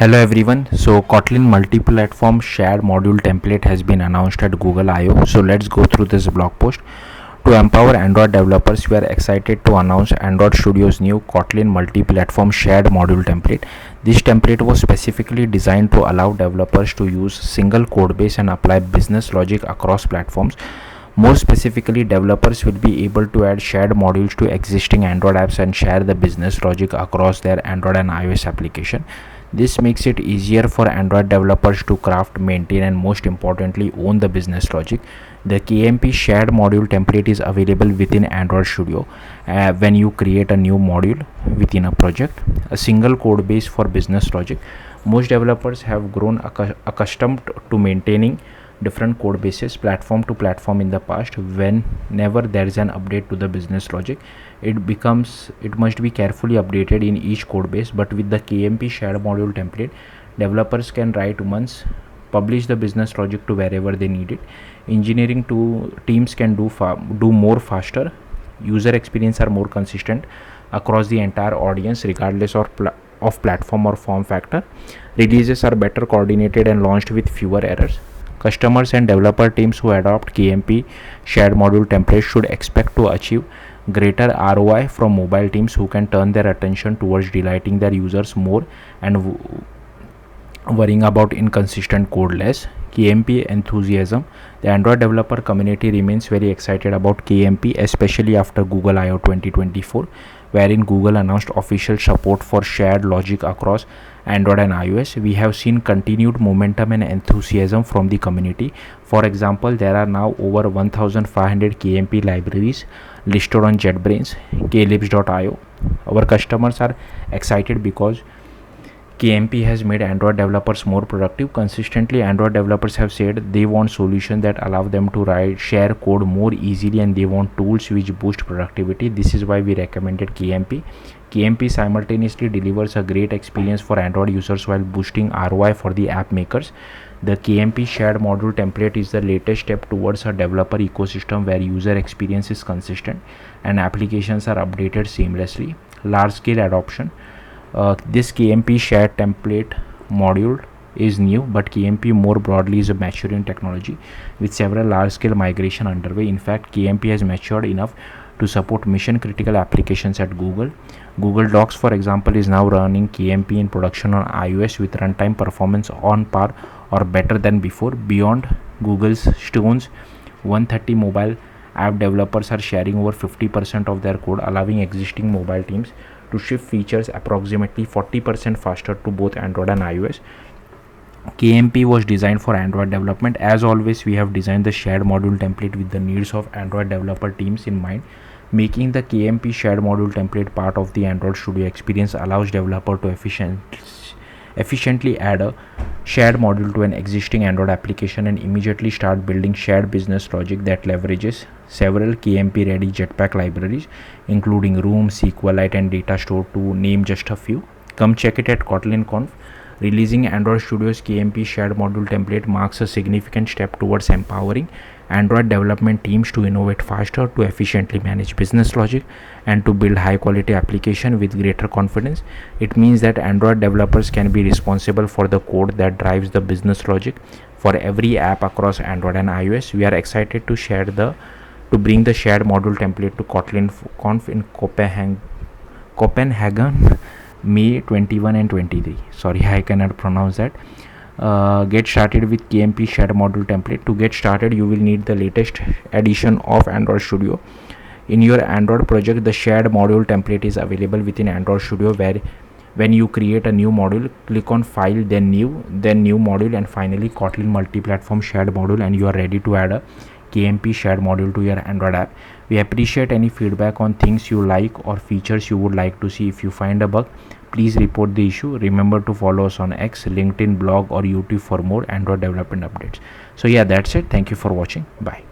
Hello everyone. So Kotlin multi-platform shared module template has been announced at Google I/O. So let's go through this blog post. To empower Android developers, we are excited to announce Android Studio's new Kotlin multi-platform shared module template. This template was specifically designed to allow developers to use single codebase and apply business logic across platforms. More specifically, developers will be able to add shared modules to existing Android apps and share the business logic across their Android and iOS application. This makes it easier for Android developers to craft, maintain, and most importantly, own the business logic. The KMP shared module template is available within Android Studio. When you create a new module within a project, a single code base for business logic. Most developers have grown accustomed to maintaining different code bases platform to platform in the past. Whenever there is an update to the business logic, it must be carefully updated in each code base. But with the KMP shared module template, developers can write once, publish the business logic to wherever they need it. Engineering teams can do more faster. User experience are more consistent across the entire audience regardless of platform or form factor. Releases are better coordinated and launched with fewer errors. Customers and developer teams who adopt KMP shared module template should expect to achieve greater ROI from mobile teams who can turn their attention towards delighting their users more and worrying about inconsistent code less. KMP enthusiasm. The Android developer community remains very excited about KMP, especially after Google I/O 2024, wherein Google announced official support for shared logic across Android and iOS. We have seen continued momentum and enthusiasm from the community. For example, there are now over 1500 KMP libraries listed on JetBrains, klibs.io. Our customers are excited because KMP has made Android developers more productive. Consistently, Android developers have said they want solutions that allow them to share code more easily, and they want tools which boost productivity. This is why we recommended KMP. KMP simultaneously delivers a great experience for Android users while boosting ROI for the app makers. The KMP shared module template is the latest step towards a developer ecosystem where user experience is consistent and applications are updated seamlessly. Large-scale adoption. This KMP shared template module is new, but KMP more broadly is a maturing technology with several large-scale migration underway. In fact, KMP has matured enough to support mission-critical applications at Google. Google Docs, for example, is now running KMP in production on iOS with runtime performance on par or better than before. Beyond Google's Stone's 130 mobile app developers are sharing over 50% of their code, allowing existing mobile teams to ship features approximately 40% faster to both Android and iOS. KMP was designed for Android development. As always, we have designed the shared module template with the needs of Android developer teams in mind. Making the KMP shared module template part of the Android Studio experience allows developer to efficiently add a shared module to an existing Android application and immediately start building shared business logic that leverages several KMP ready Jetpack libraries, including Room, SQLite, and Datastore, to name just a few. Come check it at Kotlin Conf. Releasing Android Studio's KMP shared module template marks a significant step towards empowering Android development teams to innovate faster, to efficiently manage business logic, and to build high quality application with greater confidence. It means that Android developers can be responsible for the code that drives the business logic for every app across Android and iOS. We are excited to bring the shared module template to Kotlin Conf in Copenhagen, May 21 and 23. Sorry, I cannot pronounce that. Get started with KMP shared module template. To get started, you will need the latest edition of Android Studio. In your Android project, the shared module template is available within Android Studio, where when you create a new module, click on File, then New module, and finally Kotlin multi-platform shared module, and you are ready to add a KMP shared module to your Android app. We appreciate any feedback on things you like or features you would like to see. If you find a bug, please report the issue. Remember to follow us on X, LinkedIn, blog, or YouTube for more Android development updates. So yeah, that's it. Thank you for watching. Bye.